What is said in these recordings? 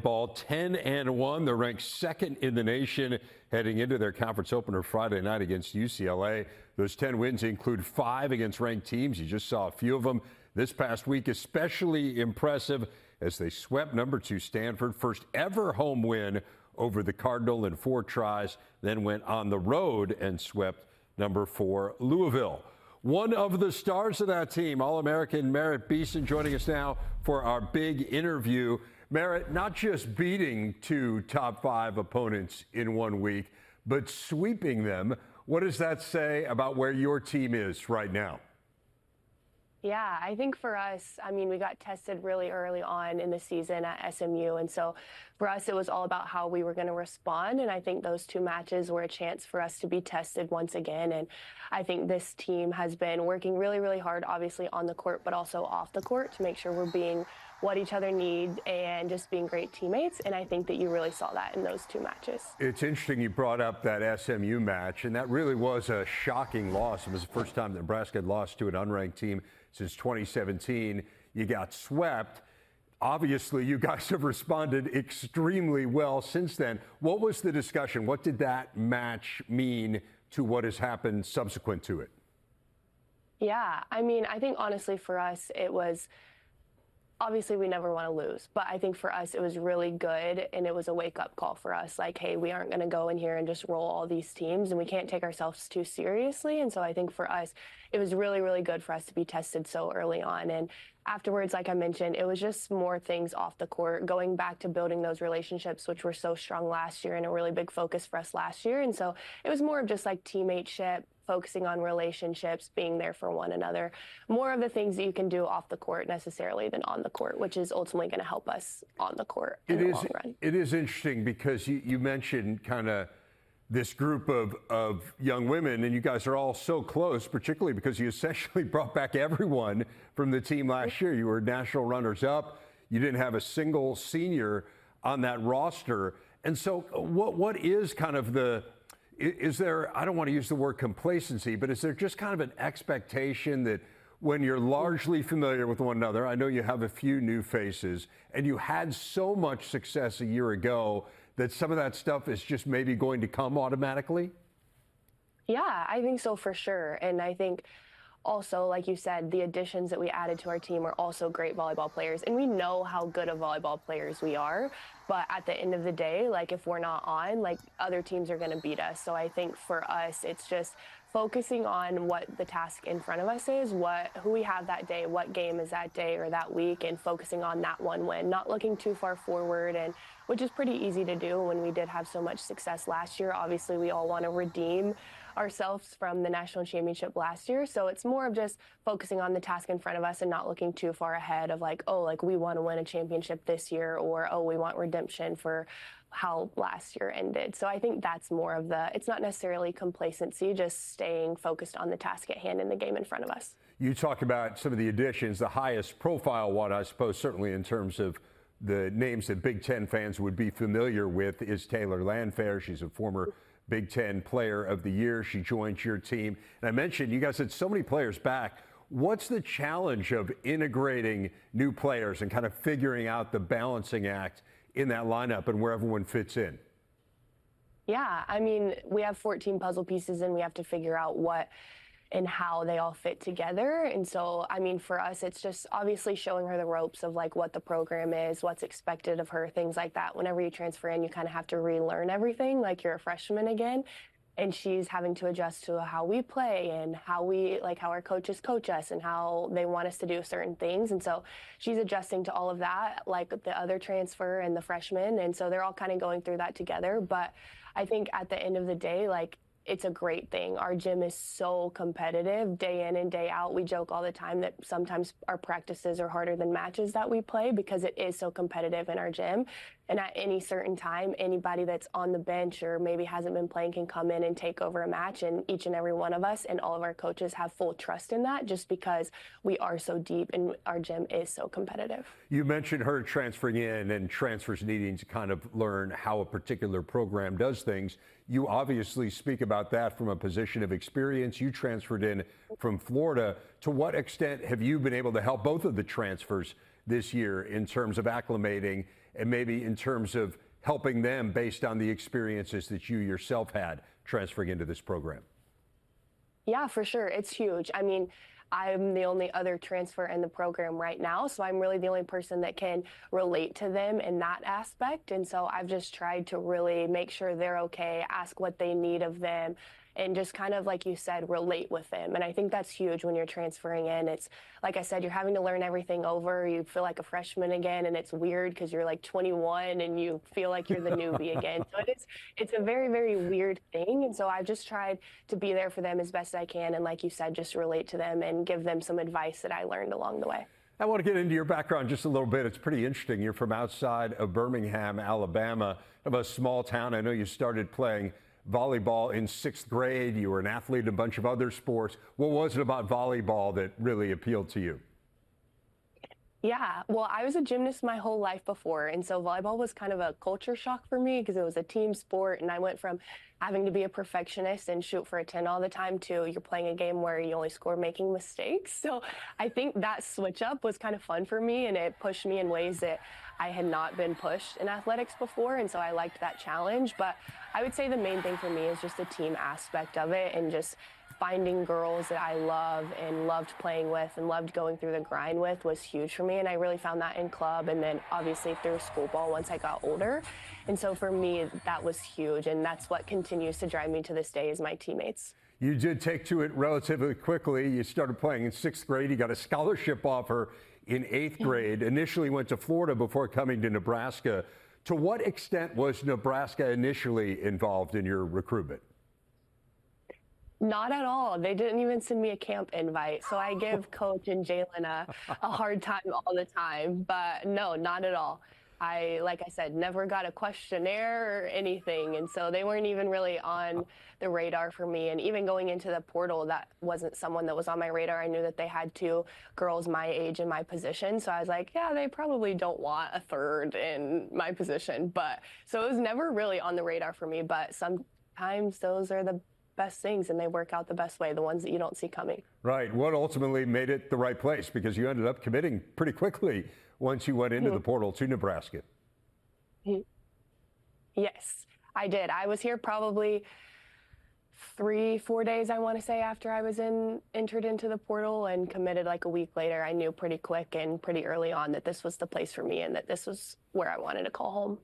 Volleyball, 10-1. They're ranked second in the nation heading into their conference opener Friday night against UCLA. Those 10 wins include 5 against ranked teams. You just saw a few of them this past week, especially impressive as they swept number 2 Stanford, first ever home win over the Cardinal in 4 tries, then went on the road and swept number 4 Louisville. One of the stars of that team, All-American Merritt Beason, joining us now for our big interview. Merritt, not just beating 2 top 5 opponents in 1 week, but sweeping them. What does that say about where your team is right now? Yeah, I think for us, I mean, we got tested really early on in the season at SMU. And so for us, it was all about how we were going to respond. And I think those 2 matches were a chance for us to be tested once again. And I think this team has been working really, really hard, obviously on the court, but also off the court to make sure we're being what each other need and just being great teammates. And I think that you really saw that in those 2 matches. It's interesting you brought up that SMU match, and that really was a shocking loss. It was the first time that Nebraska had lost to an unranked team since 2017. You got swept. Obviously, you guys have responded extremely well since then. What was the discussion? What did that match mean to what has happened subsequent to it? Yeah, I mean, I think honestly for us, it was obviously we never want to lose, but I think for us it was really good, and it was a wake-up call for us, like, hey, we aren't going to go in here and just roll all these teams, and we can't take ourselves too seriously. And so I think for us it was really, really good for us to be tested so early on. And afterwards, like I mentioned, it was just more things off the court, going back to building those relationships, which were so strong last year and a really big focus for us last year. And so it was more of just like teammateship, focusing on relationships, being there for one another, more of the things that you can do off the court necessarily than on the court, which is ultimately going to help us on the court in the long run. It is interesting because you mentioned kind of this group of young women, and you guys are all so close, particularly because you essentially brought back everyone from the team last year. You were national runners-up. You didn't have a single senior on that roster. And so what is kind of is there, I don't want to use the word complacency, but is there just kind of an expectation that when you're largely familiar with one another, I know you have a few new faces, and you had so much success a year ago, that some of that stuff is just maybe going to come automatically? Yeah, I think so for sure. And I think also, like you said, the additions that we added to our team are also great volleyball players. And we know how good of volleyball players we are. But at the end of the day, like, if we're not on, like, other teams are going to beat us. So I think for us, it's just focusing on what the task in front of us is, who we have that day, what game is that day or that week, and focusing on that one win, not looking too far forward, and which is pretty easy to do when we did have so much success last year. Obviously, we all want to redeem ourselves from the national championship last year. So it's more of just focusing on the task in front of us and not looking too far ahead of like, oh, like we want to win a championship this year, or, oh, we want redemption for how last year ended. So I think that's more of it's not necessarily complacency, just staying focused on the task at hand in the game in front of us. You talked about some of the additions, the highest profile one, I suppose, certainly in terms of the names that Big Ten fans would be familiar with, is Taylor Landfair. She's a former Big Ten Player of the Year. She joins your team. And I mentioned you guys had so many players back. What's the challenge of integrating new players and kind of figuring out the balancing act in that lineup and where everyone fits in? Yeah, I mean, we have 14 puzzle pieces, and we have to figure out what and how they all fit together. And so, I mean, for us, it's just obviously showing her the ropes of like what the program is, what's expected of her, things like that. Whenever you transfer in, you kind of have to relearn everything like you're a freshman again. And she's having to adjust to how we play and how our coaches coach us and how they want us to do certain things. And so she's adjusting to all of that, like the other transfer and the freshman. And so they're all kind of going through that together. But I think at the end of the day, like, it's a great thing. Our gym is so competitive day in and day out. We joke all the time that sometimes our practices are harder than matches that we play because it is so competitive in our gym. And at any certain time, anybody that's on the bench or maybe hasn't been playing can come in and take over a match. And each and every one of us and all of our coaches have full trust in that, just because we are so deep and our gym is so competitive. You mentioned her transferring in and transfers needing to kind of learn how a particular program does things. You obviously speak about that from a position of experience. You transferred in from Florida. To what extent have you been able to help both of the transfers this year in terms of acclimating and maybe in terms of helping them based on the experiences that you yourself had transferring into this program? Yeah, for sure. It's huge. I mean, I'm the only other transfer in the program right now, so I'm really the only person that can relate to them in that aspect. And so I've just tried to really make sure they're okay, ask what they need of them, and just kind of, like you said, relate with them. And I think that's huge when you're transferring in. It's like I said, you're having to learn everything over. You feel like a freshman again, and it's weird because you're like 21 and you feel like you're the newbie again. So it's a very, very weird thing. And so I've just tried to be there for them as best I can. And like you said, just relate to them and give them some advice that I learned along the way. I want to get into your background just a little bit. It's pretty interesting. You're from outside of Birmingham, Alabama, of a small town. I know you started playing volleyball in 6th grade. You were an athlete in a bunch of other sports. What was it about volleyball that really appealed to you? Yeah, well, I was a gymnast my whole life before, and so volleyball was kind of a culture shock for me because it was a team sport, and I went from having to be a perfectionist and shoot for a 10 all the time to you're playing a game where you only score making mistakes. So I think that switch up was kind of fun for me, and it pushed me in ways that I had not been pushed in athletics before, and so I liked that challenge. But I would say the main thing for me is just the team aspect of it and just finding girls that I love and loved playing with and loved going through the grind with was huge for me. And I really found that in club and then obviously through school ball once I got older. And so for me, that was huge. And that's what continues to drive me to this day is my teammates. You did take to it relatively quickly. You started playing in 6th grade. You got a scholarship offer in 8th grade. Initially went to Florida before coming to Nebraska. To what extent was Nebraska initially involved in your recruitment? Not at all. They didn't even send me a camp invite. So I give Coach and Jalen a hard time all the time. But no, not at all. Like I said, never got a questionnaire or anything. And so they weren't even really on the radar for me. And even going into the portal, that wasn't someone that was on my radar. I knew that they had 2 girls my age in my position. So I was like, yeah, they probably don't want a third in my position. But so it was never really on the radar for me. But sometimes those are the best things and they work out the best way, the ones that you don't see coming. Right. What ultimately made it the right place? Because you ended up committing pretty quickly once you went into the portal to Nebraska. Yes, I did. I was here probably 3-4 days, I want to say, after I was entered into the portal and committed like a week later. I knew pretty quick and pretty early on that this was the place for me and that this was where I wanted to call home.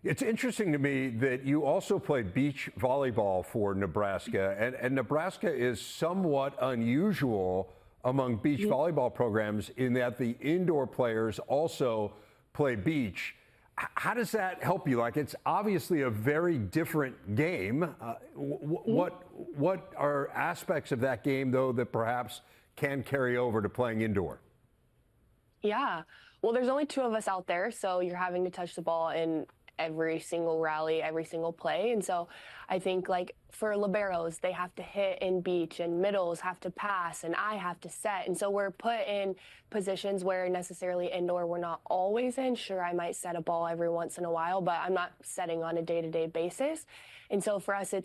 It's interesting to me that you also play beach volleyball for Nebraska, and Nebraska is somewhat unusual among beach volleyball programs in that the indoor players also play beach. How does that help you? Like, it's obviously a very different game. What are aspects of that game, though, that perhaps can carry over to playing indoor? Yeah, well, there's only 2 of us out there, so you're having to touch the ball in every single rally, every single play. And so I think like for liberos, they have to hit in beach and middles have to pass and I have to set. And so we're put in positions where necessarily indoor we're not always in. Sure, I might set a ball every once in a while, but I'm not setting on a day-to-day basis. And so for us,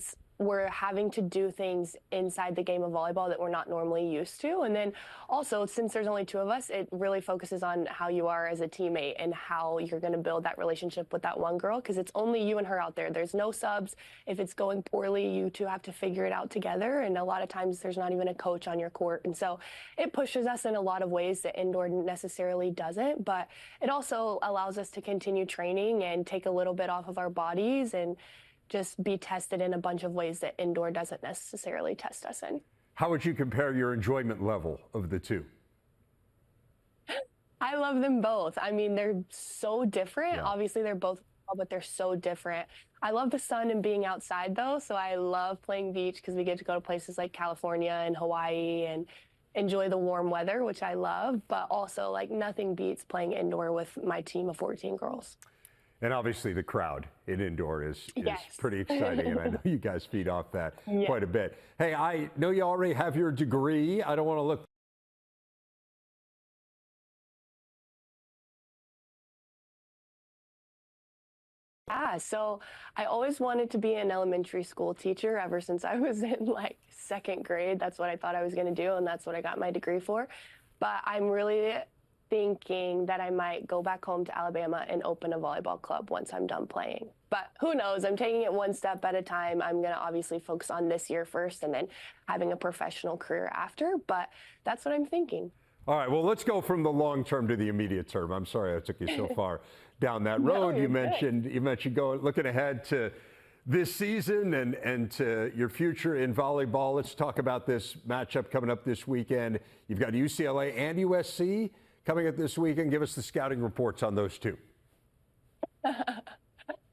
we're having to do things inside the game of volleyball that we're not normally used to. And then also, since there's only 2 of us, it really focuses on how you are as a teammate and how you're going to build that relationship with that one girl, because it's only you and her out there. There's no subs. If it's going poorly, you 2 have to figure it out together. And a lot of times there's not even a coach on your court. And so it pushes us in a lot of ways that indoor necessarily doesn't, but it also allows us to continue training and take a little bit off of our bodies and just be tested in a bunch of ways that indoor doesn't necessarily test us in. How would you compare your enjoyment level of the 2? I love them both. I mean, they're so different. Yeah. Obviously, they're both, but they're so different. I love the sun and being outside, though, so I love playing beach because we get to go to places like California and Hawaii and enjoy the warm weather, which I love, but also, like, nothing beats playing indoor with my team of 14 girls. And obviously the crowd in indoor is Yes. pretty exciting, and I know you guys feed off that Yeah. quite a bit. Hey, I know you already have your degree. I don't want to look Yeah, so I always wanted to be an elementary school teacher ever since I was in like 2nd grade. That's what I thought I was going to do, and that's what I got my degree for. But I'm really thinking that I might go back home to Alabama and open a volleyball club once I'm done playing. But who knows? I'm taking it one step at a time. I'm going to obviously focus on this year first and then having a professional career after. But that's what I'm thinking. All right, well, let's go from the long term to the immediate term. I'm sorry I took you so far down that road. No, you mentioned looking ahead to this season and to your future in volleyball. Let's talk about this matchup coming up this weekend. You've got UCLA and USC coming up this weekend. Give us the scouting reports on those two.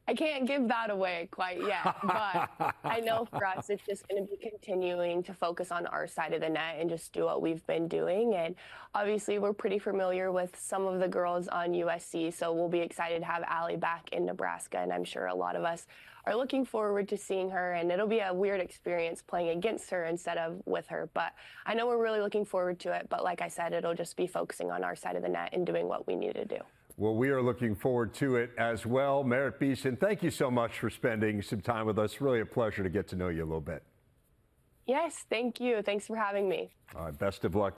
I can't give that away quite yet, but I know for us, it's just going to be continuing to focus on our side of the net and just do what we've been doing. And obviously, we're pretty familiar with some of the girls on USC, so we'll be excited to have Allie back in Nebraska, and I'm sure a lot of us are looking forward to seeing her, and it'll be a weird experience playing against her instead of with her. But I know we're really looking forward to it, but like I said, it'll just be focusing on our side of the net and doing what we need to do. Well, we are looking forward to it as well. Merritt Beason, thank you so much for spending some time with us. Really a pleasure to get to know you a little bit. Yes, thank you. Thanks for having me. All right, best of luck.